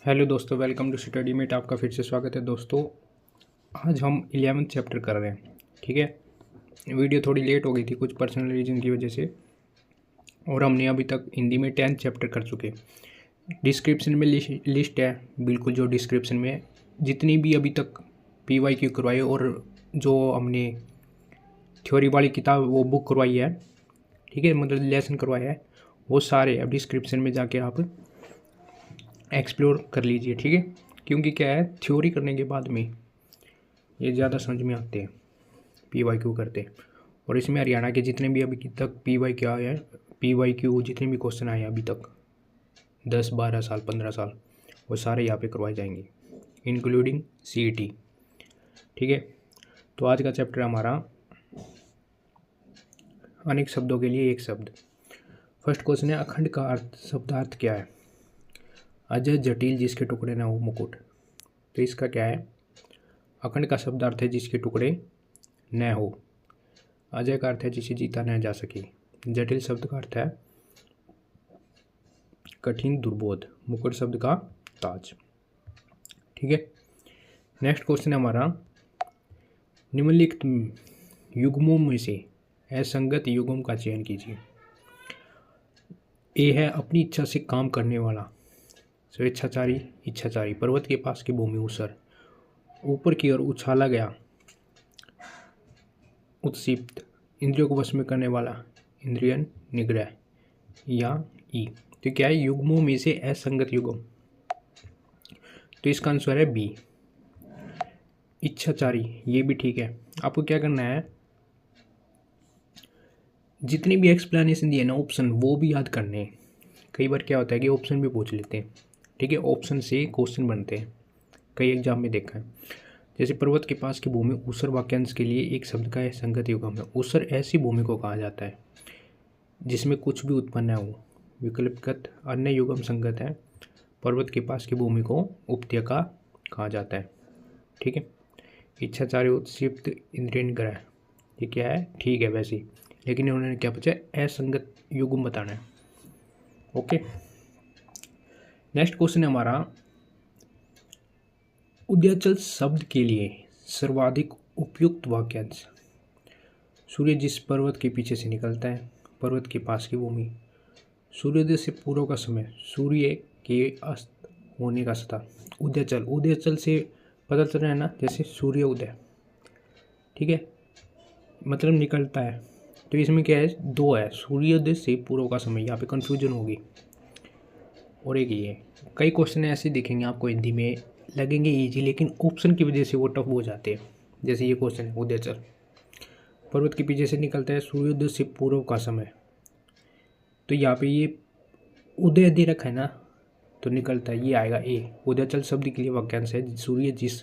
Hello दोस्तों, welcome to study met. आपका फिर से स्वागत है दोस्तों। आज हम 11th चैप्टर कर रहे हैं। ठीक है, वीडियो थोड़ी लेट हो गई थी कुछ पर्सनल रीजन की वजह से, और हमने अभी तक हिंदी में 10th चैप्टर कर चुके। डिस्क्रिप्शन में लिस्ट है, बिल्कुल जो डिस्क्रिप्शन में जितनी भी अभी तक PYQ करवाई और जो हमने थ्योरी वाली किताब वो बुक करवाई है, ठीक है, मतलब लेसन करवाया है, वो सारे अब डिस्क्रिप्शन में जाके आप एक्सप्लोर कर लीजिए। ठीक है, क्योंकि क्या है, थ्योरी करने के बाद में ये ज़्यादा समझ में आते हैं PYQ करते। और इसमें हरियाणा के जितने भी अभी तक PYQ आए हैं, PYQ जितने भी क्वेश्चन आए हैं अभी तक 10-12 साल 15 साल, वो सारे यहाँ पे करवाए जाएंगे, इंक्लूडिंग CET। ठीक है, तो आज का चैप्टर हमारा अनेक शब्दों के लिए एक शब्द। फर्स्ट क्वेश्चन है, अखंड का शब्दार्थ क्या है? अजय जटिल जिसके टुकड़े न हो मुकुट। तो इसका क्या है? अखंड का शब्दार्थ है जिसके टुकड़े न हो। अजय का अर्थ है जिसे जीता न जा सके। जटिल शब्द का अर्थ है कठिन दुर्बोध। मुकुट शब्द का ताज। ठीक है, नेक्स्ट क्वेश्चन है हमारा, निम्नलिखित युग्मों में से असंगत युग्म का चयन कीजिए। ए है अपनी इच्छा से काम करने वाला, स्वेच्छाचारी इच्छाचारी, पर्वत के पास की भूमि ऊसर, ऊपर की ओर उछाला गया उत्क्षिप्त, इंद्रियों को वश में करने वाला इंद्रियन निग्रह, या ई। तो क्या है, युग्मों में से असंगत युग्म, तो इसका आंसर है बी, इच्छाचारी। ये भी ठीक है। आपको क्या करना है, जितनी भी एक्सप्लेनेशन दिए ना ऑप्शन, वो भी याद करने हैं। कई बार क्या होता है कि ऑप्शन भी पूछ लेते हैं। ठीक है, ऑप्शन से क्वेश्चन बनते हैं, कई एग्जाम में देखा है। जैसे पर्वत के पास की भूमि ऊसर वाक्यांश के लिए एक शब्द का संगत युग्म है। ऊसर ऐसी भूमि को कहा जाता है जिसमें कुछ भी उत्पन्न हो। विकल्पगत अन्य युग्म संगत है। पर्वत के पास की भूमि को उपत्यका कहा जाता है। ठीक है, इच्छाचारी उत्क्षिप्त इंद्रिय निग्रह, ये क्या है? ठीक है वैसे, लेकिन उन्होंने क्या पूछा? असंगत युग्म बताना है। ओके, नेक्स्ट क्वेश्चन है हमारा, उदयाचल शब्द के लिए सर्वाधिक उपयुक्त वाक्यांश। सूर्य जिस पर्वत के पीछे से निकलता है, पर्वत के पास की भूमि, सूर्योदय से पूर्व का समय, सूर्य के अस्त होने का सतह। उदयाचल, उदयाचल से पता चल रहा है ना, जैसे सूर्य उदय। ठीक है, मतलब निकलता है। तो इसमें क्या है, दो है, सूर्योदय से पूर्व का समय, यहाँ पे कंफ्यूजन होगी। और एक ये, कई क्वेश्चन ऐसे दिखेंगे आपको हिंदी में, लगेंगे इजी, लेकिन ऑप्शन की वजह से वो टफ हो जाते हैं। जैसे ये क्वेश्चन है, उदयाचल पर्वत के पीछे से निकलता है, सूर्योदय से पूर्व का समय। तो यहाँ पे ये उदय दे रखा है ना, तो निकलता है, ये आएगा ए। उदयाचल शब्द के लिए वाक्यांश है, सूर्य जिस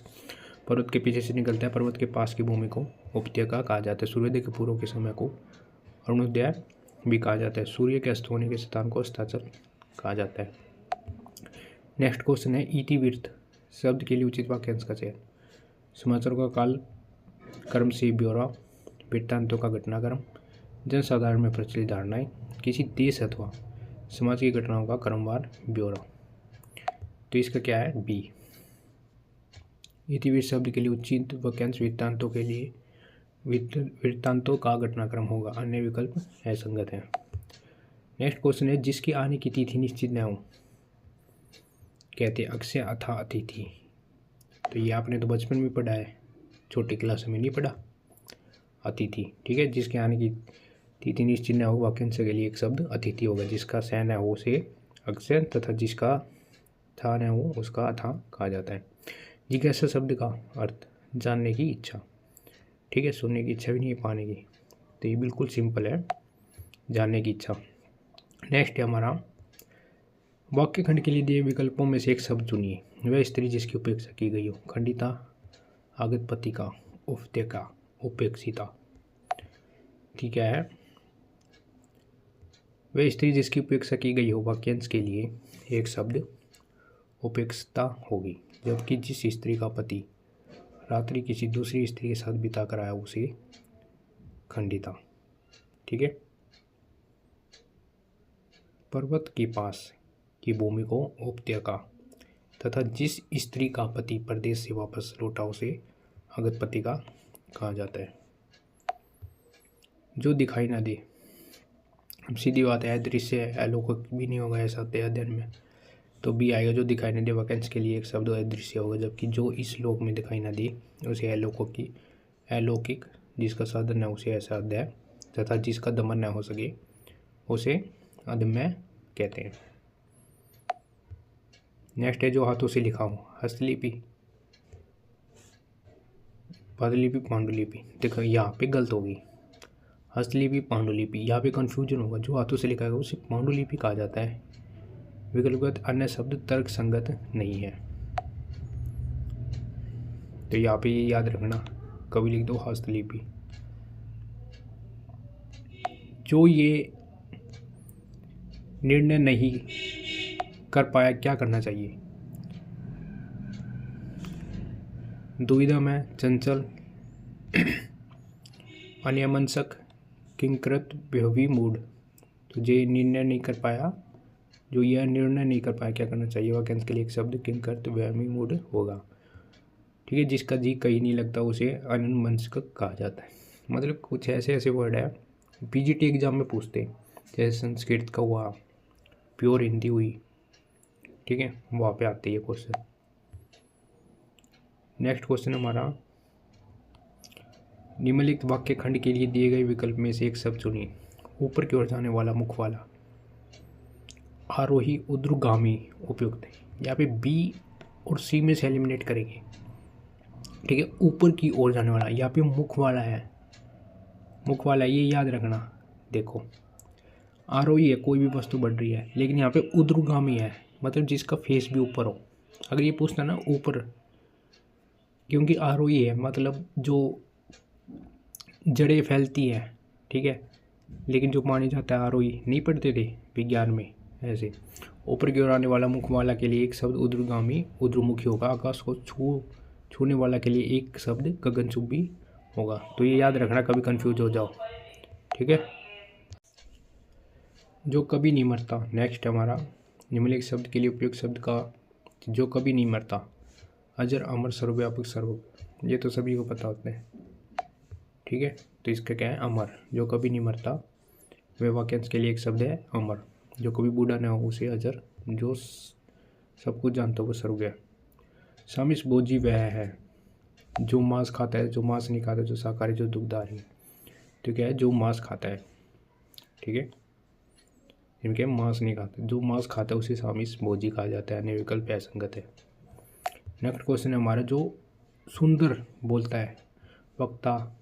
पर्वत के पीछे से निकलता है, पर्वत के पास की भूमि को उपत्यका कहा जाता है। सूर्योदय के पूर्व के समय को अरुणोदय भी कहा जाता है। सूर्य के अस्त होने के स्थान को अस्ताचल कहा जाता है। नेक्स्ट क्वेश्चन है, इतिवृत्त शब्द के लिए उचित वाक्यांश का चयन। समाचारों का काल क्रम से ब्यौरा, वृत्तांतों का घटनाक्रम, जनसाधारण में प्रचलित धारणाएं, किसी देश अथवा समाज की घटनाओं का क्रमवार ब्यौरा। तो इसका क्या है? बी। इतिवृत्त शब्द के लिए उचित वाक्यांश वृत्तांतों के लिए वृत्तांतों का घटनाक्रम होगा, अन्य विकल्प असंगत है। नेक्स्ट क्वेश्चन है, जिसकी आने की तिथि निश्चित न हो, कहते अक्षय अथा अतिथि। तो ये आपने तो बचपन में पढ़ा है, छोटी क्लास में नहीं पढ़ा, अतिथि। ठीक है, जिसके आने की तिथि निश्चित न हो, वाक्यांश के लिए एक शब्द अतिथि होगा। जिसका स न हो उसे अक्षय, तथा जिसका था न हो उसका अथा कहा जाता है। जिज्ञासा शब्द का अर्थ जानने की इच्छा। ठीक है, सुनने की इच्छा भी नहीं है, पाने की। तो ये बिल्कुल सिंपल है, जानने की इच्छा। नेक्स्ट है हमारा, वाक्य खंड के लिए दिए विकल्पों में से एक शब्द चुनिए। वह स्त्री जिसकी उपेक्षा की गई हो। खंडिता, आगतपतिका, उपत्यका, उपेक्षिता। ठीक है, वह स्त्री जिसकी उपेक्षा की गई हो, वाक्यांश के लिए एक शब्द उपेक्षिता होगी। जबकि जिस स्त्री का पति रात्रि किसी दूसरी स्त्री के साथ बिता कर आया उसे खंडिता। ठीक है, पर्वत के पास की भूमि को उपत्यका, तथा जिस स्त्री का पति परदेश से वापस लौटा उसे अगतपत्रिका कहा जाता है। जो दिखाई ना दे, अब सीधी बात है, अदृश्य है, अलौकिक भी नहीं होगा ऐसा अध्ययन में, तो बी आएगा। जो दिखाई ना दे वाक्यांश के लिए एक शब्द अदृश्य होगा, जबकि जो इस लोक में दिखाई ना दे उसे अलौकिक, जिसका साधन है उसे असाध्य, तथा जिसका दमन न हो सके उसे अदम्य कहते हैं। नेक्स्ट है जो हाथों से लिखा हो, हस्तलिपि, पादलिपि, पांडुलिपि। देखो यहाँ पे गलत होगी, हस्तलिपि पांडुलिपि, यहाँ पे कन्फ्यूजन होगा। जो हाथों से लिखा है उसे पांडुलिपि कहा जाता है। विकल्पगत अन्य शब्द तर्क संगत नहीं है, तो यहाँ पे ये याद रखना, कभी लिख दो हस्तलिपि। जो ये निर्णय नहीं कर पाया क्या करना चाहिए? दुविधा में, चंचल, अन्यमनस्क, किंकृत, विहवी, मूड। तो जो निर्णय नहीं कर पाया, जो यह निर्णय नहीं कर पाया क्या करना चाहिए, वाक्यांश के लिए एक शब्द किंकृत, विहवी, मूड होगा। ठीक है, जिसका जी कहीं नहीं लगता उसे अन्यमनस्क कहा जाता है। मतलब कुछ ऐसे ऐसे वर्ड है पीजीटी एग्जाम में पूछते हैं, जैसे संस्कृत का हुआ, प्योर हिंदी हुई, ठीक है, वहाँ पे आते हैं ये क्वेश्चन। नेक्स्ट क्वेश्चन हमारा, निम्नलिखित वाक्य खंड के लिए दिए गए विकल्प में से एक शब्द चुनिए। ऊपर की ओर जाने वाला, मुख वाला, आरोही, ऊर्ध्वगामी उपयुक्त है। यहाँ पे बी और सी में से एलिमिनेट करेंगे। ठीक है, ऊपर की ओर जाने वाला, यहाँ पे मुख वाला है, मुख वाला ये याद रखना। देखो आरोही है, कोई भी वस्तु बढ़ रही है, लेकिन यहाँ पे ऊर्ध्वगामी है, मतलब जिसका फेस भी ऊपर हो। अगर ये पूछना ना ऊपर, क्योंकि आरोही है मतलब जो जड़ें फैलती है, ठीक है, लेकिन जो माने जाता है आरोही, नहीं पढ़ते थे विज्ञान में ऐसे। ऊपर की ओर आने वाला, मुख वाला के लिए एक शब्द ऊर्ध्वगामी, ऊर्ध्वमुखी होगा। आकाश को छूने वाला के लिए एक शब्द गगनचुंबी होगा। तो ये याद रखना, कभी कंफ्यूज हो जाओ। ठीक है, जो कभी नहीं मरता। नेक्स्ट हमारा, निम्नलिखित शब्द के लिए उपयुक्त शब्द का, जो कभी नहीं मरता, अजर, अमर, सर्वव्यापक, सर्व। ये तो सभी को पता होते हैं। ठीक है, तो इसका क्या है, अमर, जो कभी नहीं मरता। वह वाक्यांश के लिए एक शब्द है अमर। जो कभी बूढ़ा न हो उसे अजर, जो सब कुछ जानता हो वो सर्वज्ञ। सामिस भोजी वह है जो मांस खाता है, जो मांस नहीं खाता, जो शाकाहारी, जो दुग्धाहारी। तो क्या है, जो मांस खाता है। ठीक है, इनके मांस नहीं खाते, जो मांस खाता है उसे सामिस भोजी कहा जाता है, अन्य विकल्प असंगत है। नेक्स्ट क्वेश्चन है हमारा, जो सुंदर बोलता है, वक्ता,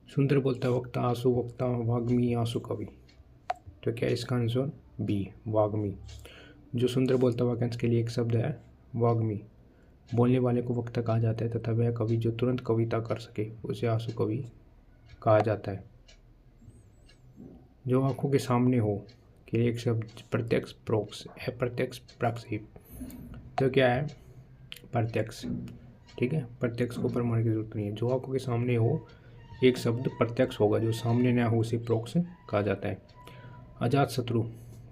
सुंदर बोलता है, वक्ता, आंसू, वक्ता, वाग्मी, आंसू कवि। तो क्या है इसका आंसर, बी, वाग्मी। जो सुंदर बोलता है वाक्यांश के लिए एक शब्द है वाग्मी। बोलने वाले को वक्ता कहा जाता है, तथा वह कवि जो तुरंत कविता कर सके उसे आंसू कवि कहा जाता है। जो आंखों के सामने हो के लिए एक शब्द प्रत्यक्ष, प्रोक्ष, अप्रत्यक्ष, प्राक्षेप। तो क्या है, प्रत्यक्ष। ठीक है, प्रत्यक्ष को प्रमाण की जरूरत नहीं है। जो आंखों के सामने हो एक शब्द प्रत्यक्ष होगा, जो सामने न हो उसे प्रोक्ष कहा जाता है। अजात शत्रु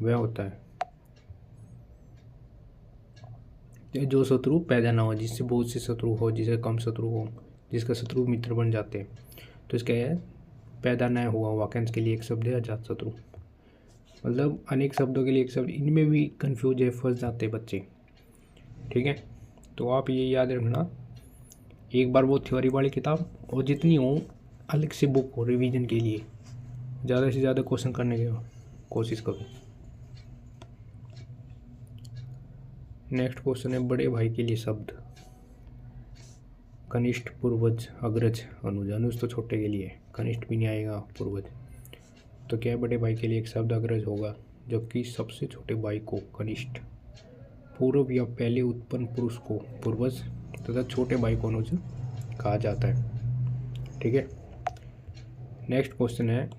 वह होता है जो शत्रु पैदा ना हो, जिससे बहुत से शत्रु हो, जिसे कम शत्रु हो, जिसका शत्रु मित्र बन जाते हैं। तो इसका है पैदा न हुआ, वाक्यांश के लिए एक शब्द है अजात शत्रु। मतलब अनेक शब्दों के लिए एक शब्द, इनमें भी कंफ्यूज है, फंस जाते हैं बच्चे। ठीक है, तो आप ये याद रखना, एक बार वो थ्योरी वाली किताब और जितनी हो अलग से बुक हो रिवीजन के लिए, ज़्यादा से ज़्यादा क्वेश्चन करने की कोशिश करो। नेक्स्ट क्वेश्चन है, बड़े भाई के लिए शब्द, कनिष्ठ, पूर्वज, अग्रज, अनुज। अनुज तो छोटे के लिए, कनिष्ठ भी नहीं आएगा, पूर्वज। तो क्या है, बड़े भाई के लिए एक शब्द अग्रज होगा, जबकि सबसे छोटे भाई को कनिष्ठ, पूर्व या पहले उत्पन्न पुरुष को पूर्वज, तथा छोटे भाई को अनुज कहा जाता है। ठीक है, नेक्स्ट क्वेश्चन है,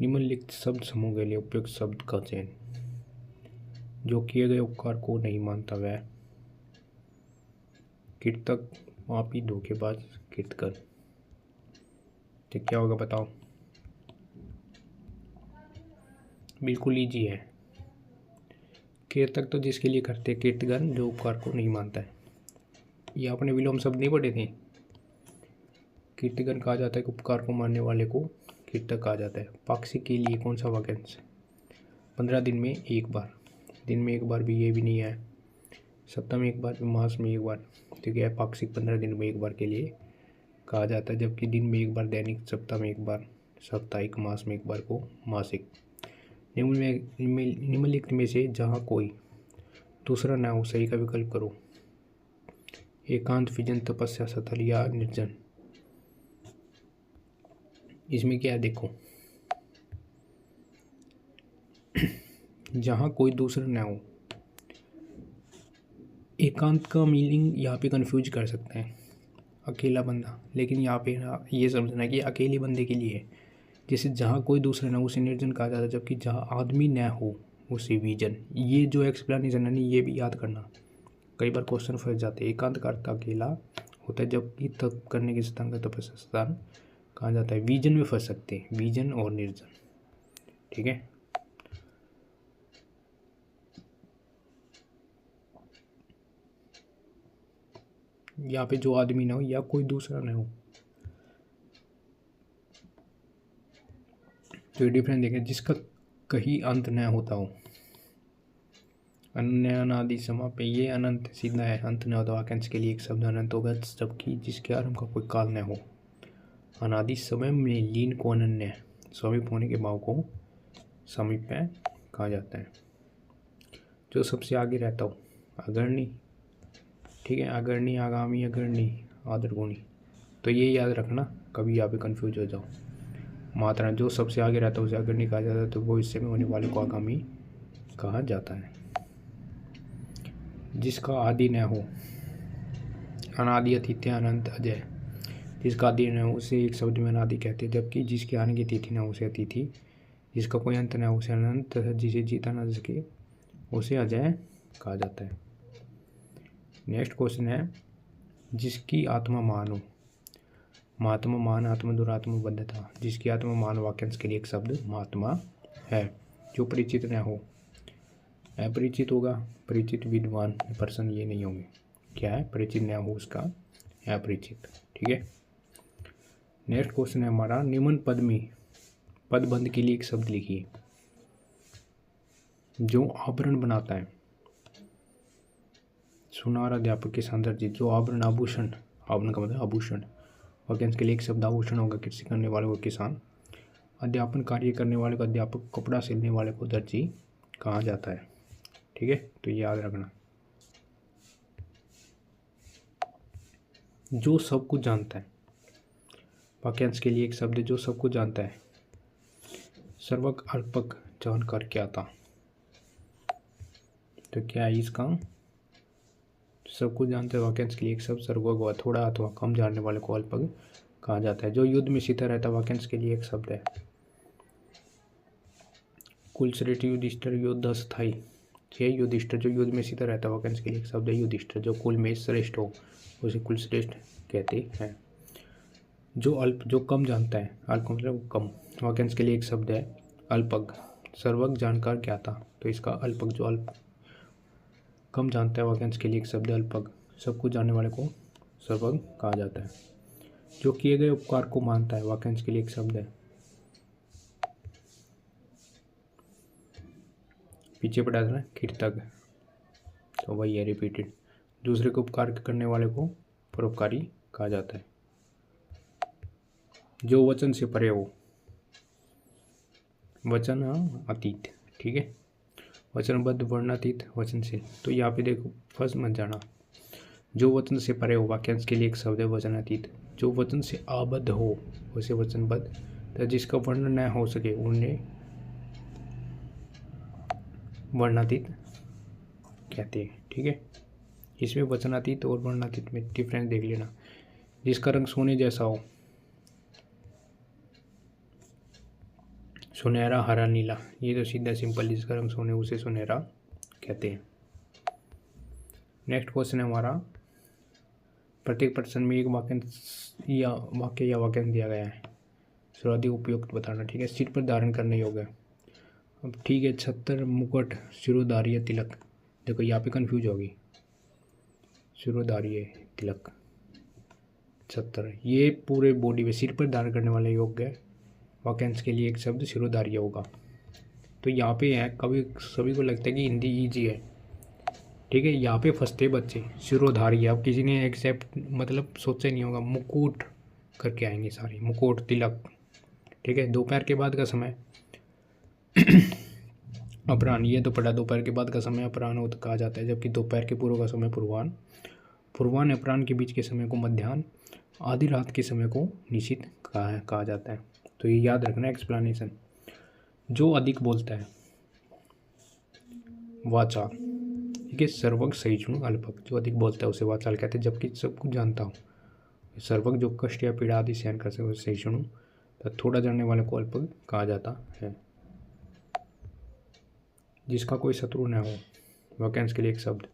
निम्नलिखित शब्द समूह के लिए उपयुक्त शब्द का चयन। जो किए गए उपकार को नहीं मानता वह कीर्तक, पापी, धोखेबाज, कीर्तकर। तो क्या होगा बताओ, बिल्कुल ईजी है। कीर्तक तो जिसके लिए करते हैं, कीर्तगण जो उपकार को नहीं मानता है। ये आपने विलोम शब्द नहीं पढ़े थे। कीर्तगण कहा जाता है कि उपकार को मानने वाले को कीर्तक कहा जाता है। पाक्षिक के लिए कौन सा वाक्यांश? 15 दिन में एक बार। दिन में एक बार भी ये भी नहीं है। सप्ताह में एक बार, मास में एक बार। तो क्या है, पाक्षिक 15 दिन में एक बार के लिए कहा जाता है, जबकि दिन में एक बार दैनिक, सप्ताह में एक बार साप्ताहिक, मास में एक बार को मासिक। निम्नलिखित में से जहाँ कोई दूसरा न हो, सही का विकल्प करो। एकांत, विजन, तपस्या, सतल या निर्जन। इसमें क्या है देखो, जहाँ कोई दूसरा न हो। एकांत का मीनिंग यहाँ पे कंफ्यूज कर सकते हैं, अकेला बंदा, लेकिन यहाँ पे ना ये समझना कि अकेले बंदे के लिए है। जैसे जहाँ कोई दूसरा न हो उसे निर्जन कहा जाता है, जबकि जहाँ आदमी न हो उसे विजन। ये जो एक्सप्लेनेशन है ना, ये भी याद करना, कई बार क्वेश्चन फंस जाते हैं। एकांत का अर्थ अकेला होता है, जबकि तप करने के स्थान का तपस्या स्थान कहा जाता है। विजन में फंस सकते हैं, विजन और निर्जन। ठीक है, यहाँ पे जो आदमी ना हो या कोई दूसरा ना हो, तो डिफरेंस देखें। जिसका कहीं अंत न होता हो, अन्य अनादि समाप्य, ये अनंत सीधा है, अंत न होता। वाक्यांश के लिए एक शब्द अनंत होगा, जबकि जिसके आरंभ का कोई काल न हो। अनादि समय में लीन को अनन्य, समीप होने के भाव को समीप्य कहा जाता है। जो सबसे आगे रहता हो, अग्रणी। ठीक है, अग्रणी, आगामी, अग्रणी, आदरगुणी। तो ये याद रखना, कभी यहाँ पे कंफ्यूज हो जाओ। मात्रा, जो सबसे आगे रहता है उसे अग्रणी कहा जाता है, तो भविष्य में होने वाले को आगामी कहा जाता है। जिसका आदि न हो, अनादि, अतिथ्य, अनंत, अजय। जिसका आदि न हो उसे एक शब्द में अनादि कहते हैं, जबकि जिसके आने की तिथि न हो उसे अतिथि। जिसका कोई अंत न हो उसे अनंत, जिसे जीता न सके उसे अजय कहा जाता है। नेक्स्ट क्वेश्चन है, जिसकी आत्मा मान हो। महात्मा, मान, आत्मा, दुरात्मा, बद्धता। जिसकी आत्मा मान वाक्यांश के लिए एक शब्द महात्मा है। जो परिचित न हो, अपरिचित होगा। परिचित, विद्वान, पर्सन, ये नहीं होंगे। क्या है, परिचित न हो उसका अपरिचित। ठीक है, नेक्स्ट क्वेश्चन है हमारा, निम्न पद में पदबंध के लिए एक शब्द लिखिए। जो आभरण बनाता है, सुनार, अध्यापक, किसान, दर्जी। जो आभरण, आभूषण, आभरण का मतलब आभूषण। वाक्यांश के लिए एक शब्द आभूषण होगा। कृषि करने वाले को किसान, अध्यापन कार्य करने वाले को अध्यापक, कपड़ा सिलने वाले को दर्जी कहा जाता है। ठीक है, तो याद रखना। जो सब कुछ जानता है, वाक्यांश के लिए एक शब्द जो सब कुछ जानता है। सर्वज्ञ, अल्पज्ञ, जानकार, क्या था। तो क्या है इसका, सब कुछ जानते हैं। वाक्यांश के लिए एक शब्द सर्वज्ञ, थोड़ा अथवा कम जानने वाले को अल्पज्ञ कहा जाता है। जो युद्ध में सीता रहता है, वाक्यांश के लिए एक शब्द है कुलश्रेष्ठ, युधिष्ठिर, योद्धा, स्थायी। ये युधिष्ठिर जो युद्ध में सीता रहता है, वाक्यांश के लिए एक शब्द है युधिष्ठिर। जो कुल में श्रेष्ठ हो उसे कुलश्रेष्ठ कहते हैं। जो अल्प, जो कम जानता है, अल्प मतलब कम, वाक्यांश के लिए एक शब्द है अल्पज्ञ। सर्वज्ञ, जानकार, क्या था। तो इसका अल्पज्ञ, जो अल्प कम जानता है, वाक्यांश के लिए एक शब्द अल्पज्ञ। सब कुछ जानने वाले को सर्वज्ञ कहा जाता है। जो किए गए उपकार को मानता है, वाक्यांश के लिए एक शब्द है, पीछे पढ़ा था ना, कृतज्ञ। तो वही है, रिपीटेड। दूसरे को उपकार करने वाले को परोपकारी कहा जाता है। जो वचन से परे हो, वचन अतीत। ठीक है, वचनबद्ध, वर्णातीत, वचन से। तो यहाँ पे देखो, फर्स्ट मत जाना। जो वचन से परे हो, वाक्यांश के लिए एक शब्द है वचनातीत। जो वचन से आबद्ध हो उसे वचनबद्ध। तो जिसका वर्णन न हो सके उन्हें वर्णातीत कहते हैं। ठीक है, इसमें वचनातीत और वर्णातीत में डिफरेंस देख लेना। जिसका रंग सोने जैसा हो, सुनहरा, हरा, नीला, ये तो सीधा सिंपल। जिसका रंग सोने उसे सुनहरा कहते हैं। नेक्स्ट क्वेश्चन है हमारा, प्रत्येक प्रश्न में एक वाक्य या वाक्यांश दिया गया है। सर्वाधिक उपयुक्त बताना। ठीक है, सिर पर धारण करने योग्य, अब ठीक है, छत्र, मुकुट, शिरोधार्य, तिलक। देखो यहाँ पे कन्फ्यूज होगी, शिरोधार्य, तिलक, छत्र, ये पूरे बॉडी पे सिर पर धारण करने वाले योग्य वाक्यांश के लिए एक शब्द शिरोधार्य होगा। तो यहाँ पे है, कभी सभी को लगता है कि हिंदी ईजी है, ठीक है, यहाँ पे फंसते बच्चे। शिरोधार्य, अब किसी ने एक्सेप्ट मतलब सोचा ही नहीं होगा, मुकुट करके आएंगे सारे, मुकुट, तिलक, ठीक है। दोपहर के बाद का समय अपराह्न, ये तो पढ़ा, दोपहर के बाद का समय अपराह्न कहा जाता है, जबकि दोपहर के पूर्व का समय पूर्वाह्न, पूर्वाह्न अपराह्न के बीच के समय को मध्याह्न, आधी रात के समय को निशित कहा जाता है। तो ये याद रखना एक्सप्लेनेशन। जो अधिक बोलता है, वाचाल, ठीक है, सर्वज्ञ, सहिष्णु, अल्पज्ञ, जो अधिक बोलता है उसे वाचाल कहते हैं, जबकि सब कुछ जानता हूँ। सर्वज्ञ जो कष्ट या पीड़ा आदि सहन कर सके उसे सहिष्णु, तो थोड़ा जानने वाले को अल्पज्ञ कहा जाता है। जिसका कोई शत्रु न हो, वाक्यांश के लिए एक शब्द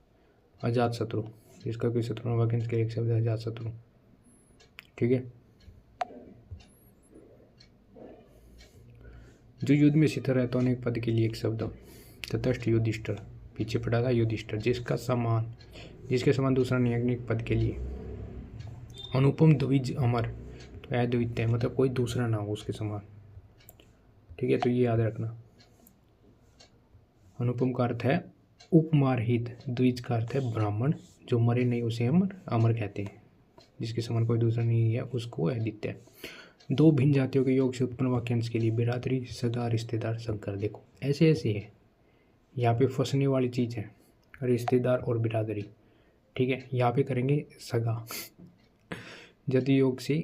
अजात शत्रु। जिसका कोई शत्रु न हो, वाक्यांश के लिए एक शब्द अजात शत्रु, ठीक है। जो युद्ध में शिथिल रहता है, अनेक पद के लिए एक शब्द तटस्थ, युधिष्ठिर, पीछे पड़ा था युधिष्ठिर। जिसके समान दूसरा नहीं, अनेक पद के लिए अनुपम, द्विज, अमर, तो अद्वितीय, मतलब कोई दूसरा ना हो उसके समान, ठीक है। तो ये याद रखना। अनुपम का अर्थ है उपमारहित, द्विज का अर्थ है ब्राह्मण, जो मरे नहीं उसे अमर कहते हैं। जिसके समान कोई दूसरा नहीं है उसको अद्वितीय। दो भिन्न जातियों के योग से उत्पन्न वाक्यांश के लिए बिरादरी, सगा, रिश्तेदार, संकर। देखो ऐसे है, यहाँ पे फंसने वाली चीज़ है रिश्तेदार और बिरादरी, ठीक है। यहाँ पे करेंगे सगा, जाति योग से।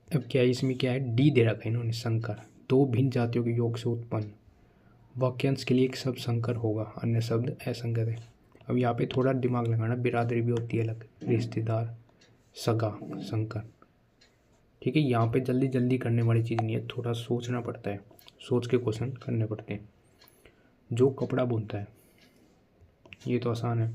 अब क्या है, इसमें क्या है, डी दे रखा है इन्होंने, संकर। दो भिन्न जातियों के योग से उत्पन्न वाक्यांश के लिए एक शब्द संकर होगा, अन्य शब्द असंकर है। अब यहाँ पे थोड़ा दिमाग लगाना, बिरादरी भी होती है अलग, रिश्तेदार, सगा, संकर, ठीक है। यहाँ पे जल्दी जल्दी करने वाली चीज़ नहीं है, थोड़ा सोचना पड़ता है, सोच के क्वेश्चन करने पड़ते हैं। जो कपड़ा बुनता है, ये तो आसान है।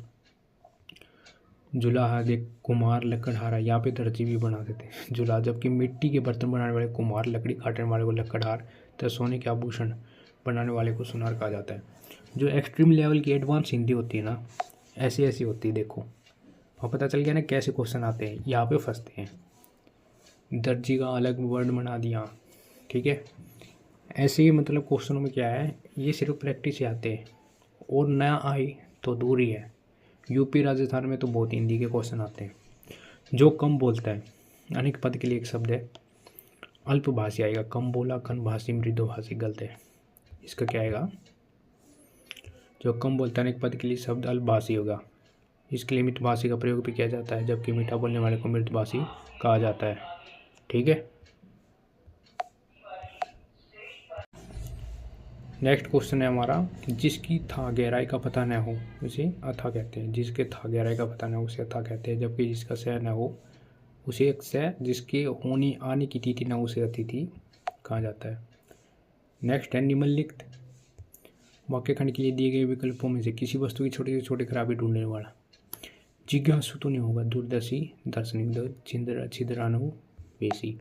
जुलाहा, देख, कुम्हार, लकड़हारा, यहाँ पे दर्जी भी बना देते हैं जुला, जबकि मिट्टी के बर्तन बनाने वाले कुम्हार, लकड़ी काटने वाले को लकड़हार, तो सोने के आभूषण बनाने वाले को सुनार कहा जाता है। जो एक्सट्रीम लेवल की एडवांस हिंदी होती है ना, ऐसी होती है। देखो और पता चल गया ना कैसे क्वेश्चन आते हैं, यहाँ पे फंसते हैं। दर्जी का अलग वर्ड बना दिया, ठीक है। ऐसे ही मतलब क्वेश्चनों में क्या है, ये सिर्फ प्रैक्टिस से आते हैं, और नया आए तो दूर ही है। यूपी राजस्थान में तो बहुत हिंदी के क्वेश्चन आते हैं। जो कम बोलता है, अनेक पद के लिए एक शब्द है अल्पभाषी आएगा, कम बोला, घनभाषी, मृदुभाषी, गलत है। इसका क्या आएगा, जो कम बोलता है अनेक पद के लिए शब्द अल्पभाषी होगा। इसके लिए मितभाषी का प्रयोग भी किया जाता है, जबकि मीठा बोलने वाले को मृदभाषी कहा जाता है, ठीक है। नेक्स्ट क्वेश्चन है हमारा, जिसकी था गहराई का पता न हो उसे अथा कहते हैं। जिसके था गहराई का पता न हो उसे अथा कहते हैं, जबकि जिसका सह न हो उसे एक सह, जिसके होने आने की तिथि न हो उसे अतिथि कहा जाता है। नेक्स्ट है, निम्नलिखित वाक्य खंड के लिए दिए गए विकल्पों में से किसी वस्तु की छोटी से छोटी खराबी ढूंढने वाला। जिज्ञासु तो नहीं होगा, दूरदर्शी, दार्शनिक, छिद्रानुवेशी।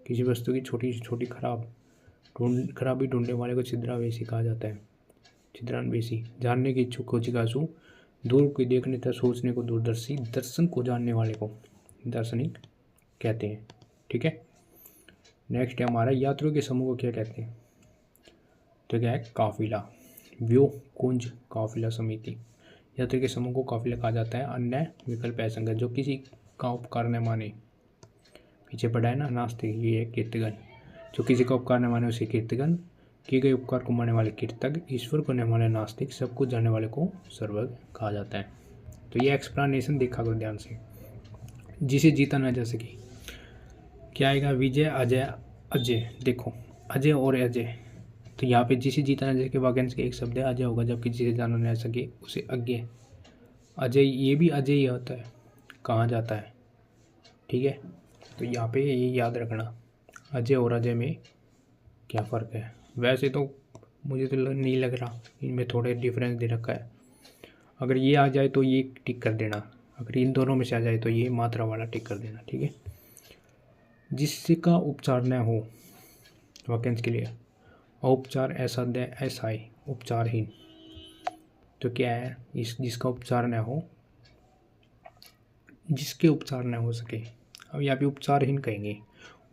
किसी वस्तु की छोटी से छोटी खराबी ढूंढने वाले को छिद्रावेशी कहा जाता है, छिद्रान्वेषी। जानने के इच्छुक को जिज्ञासु, दूर को देखने तथा सोचने को दूरदर्शी, दर्शन को जानने वाले को दार्शनिक कहते हैं, ठीक है। नेक्स्ट है हमारा, यात्रियों के समूह को क्या कहते हैं, तो क्या है, काफिला। व्यूह, कुंज, काफिला, समिति। यात्री के समूह को काफिला कहा जाता है। अन्य विकल्प असंगत, जो किसी का उपकार न माने, पीछे पड़ा है ना, नास्तिक, ये है कीर्तगण। जो किसी का उपकार न माने उसे कीर्तगण, किए गए उपकार को मानने वाले कीर्तक, ईश्वर को न माने नास्तिक, सब कुछ जानने वाले को सर्वज्ञ कहा जाता है। तो ये एक्सप्लेनेशन देखा करो ध्यान से। जिसे जीता न जा सके, क्या आएगा, विजय, अजय, अजय। देखो अजय और अजय, तो यहाँ पे जिसे जीता न जा सके वाक्यांश के एक शब्द है अजय होगा, जबकि जिसे जाना न सके उसे अज्ञे। अजय, ये भी अजय ही होता है, कहाँ जाता है, ठीक है। तो यहाँ पे ये याद रखना, अजय और अजय में क्या फ़र्क है। वैसे तो मुझे तो नहीं लग रहा, इनमें थोड़े डिफरेंस दे रखा है। अगर ये आ जाए तो ये टिक कर देना, अगर इन दोनों में से आ जाए तो ये मात्रा वाला टिक कर देना, ठीक है। जिसका उपचार न हो, वाक्यांश के लिए औपचार, असाध्य, असहाय, उपचारहीन। तो क्या है, इस जिसका उपचार न हो, जिसके उपचार न हो सके। अब यहाँ पे उपचारहीन कहेंगे,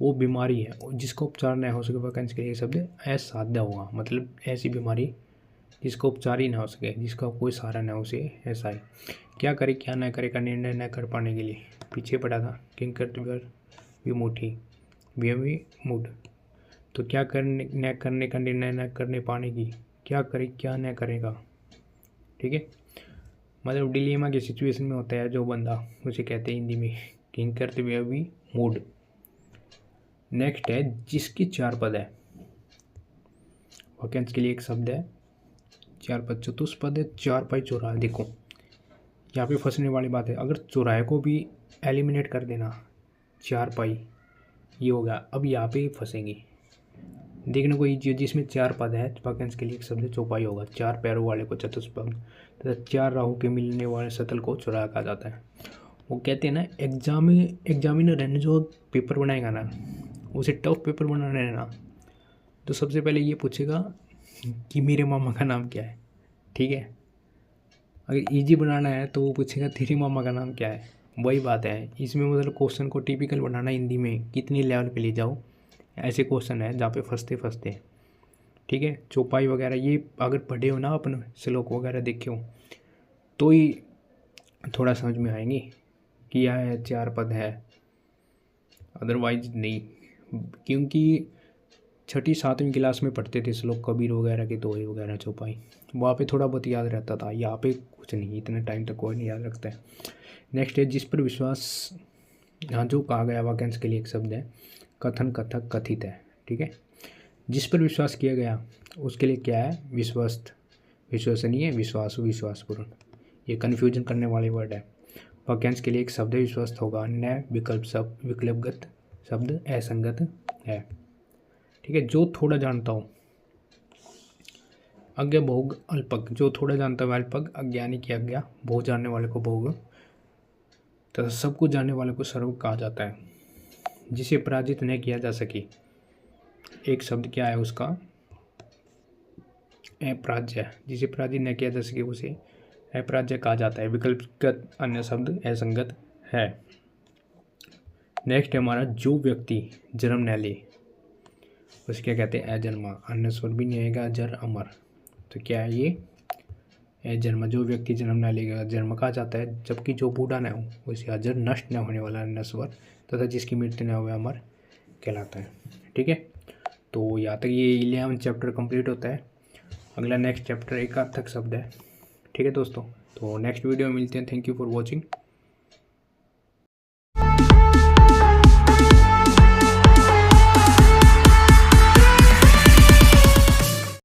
वो बीमारी है और जिसका उपचार न हो सके वैकेंसी के लिए शब्द असाध्य होगा, मतलब ऐसी बीमारी जिसका उपचार ही ना हो सके, जिसका कोई सहारा ना हो, उसे ऐसा है। क्या करे क्या न करे का निर्णय न कर पाने के लिए पीछे पड़ा था किंकर विमुठी मूड। तो क्या करने न करने का निर्णय न करने पाने की, क्या करे क्या न करेगा, ठीक है। मतलब डिलेमा की सिचुएशन में होता है जो बंदा, उसे कहते हैं हिंदी में किंकर मूड। नेक्स्ट है जिसकी 4 पद है, वाक्यांश के लिए एक शब्द है 4 पद, चतुष्पद है, 4 पाई चौराहा। देखो यहाँ पे फंसने वाली बात है, अगर चौराहे को भी एलिमिनेट कर देना 4 पाई ये होगा। अब यहाँ पे फंसेंगे, देखने को ये जिसमें 4 पद है वाक्यांश के लिए एक शब्द चौपाई होगा। 4 पैरों वाले को चतुष्पद तथा 4 राहु के मिलने वाले शतल को चौराहा कहा जाता है। वो कहते हैं ना एग्जामिनर है जो पेपर बनाएगा ना, उसे टफ पेपर बनाना है ना, तो सबसे पहले ये पूछेगा कि मेरे मामा का नाम क्या है, ठीक है। अगर इजी बनाना है तो वो पूछेगा तेरे मामा का नाम क्या है। वही बात है इसमें, मतलब क्वेश्चन को टिपिकल बनाना हिंदी में कितनी लेवल पे ले जाओ, ऐसे क्वेश्चन है जहाँ पे फंसते, ठीक है। चौपाई वगैरह ये अगर पढ़े हो ना, अपन श्लोक वगैरह देखे हो तो ही थोड़ा समझ में आएंगे कि यह है 4 पद है, अदरवाइज नहीं। क्योंकि 6ठी 7वीं क्लास में पढ़ते थे श्लोक कबीर वगैरह के, दोहे वगैरह चौपाई, वहाँ पे थोड़ा बहुत याद रहता था, यहाँ पे कुछ नहीं, इतने टाइम तक कोई नहीं याद रखता है। नेक्स्ट है जिस पर विश्वास, यहाँ जो कहा गया वाक्यांश के लिए एक शब्द है कथन, कथक, कथित है, ठीक है। जिस पर विश्वास किया गया उसके लिए क्या है, विश्वस्त, विश्वसनीय, विश्वासु, विश्वासपूर्ण। ये कन्फ्यूजन करने वाले वर्ड है। वाक्यांश के लिए एक शब्द विश्वस्त होगा, न विकल्पगत शब्द असंगत है, ठीक है। जो थोड़ा जानता हूँ, अज्ञा भोग अल्पज्ञ, जो थोड़ा जानता है अल्पज्ञ, अज्ञानी की आज्ञा, बहुत जानने वाले को भोग तथा सब कुछ जानने वाले को सर्व कहा जाता है। जिसे पराजित न किया जा सके, एक शब्द क्या है उसका, अपराज्य। जिसे पराजित न किया जा सके उसे अपराज्य कहा जाता है। विकल्पगत अन्य शब्द असंगत है। नेक्स्ट है हमारा जो व्यक्ति जन्म न ले, उसे क्या कहते हैं, अजन्मा। अन्य स्वर भी नहीं आएगा, अजर अमर। तो क्या है ये, अजन्मा। जो व्यक्ति जन्म न लेगा जन्म कहा जाता है, जबकि जो बूढ़ा न हो उसे अजर, नष्ट न होने वाला नश्वर, तथा जिसकी मृत्यु न हो अमर कहलाता है, ठीक है। तो यहाँ तक ये 11 चैप्टर कंप्लीट होता है। अगला नेक्स्ट चैप्टर एक अर्थक शब्द है, ठीक है दोस्तों। तो नेक्स्ट वीडियो में मिलते हैं। Thank you for watching.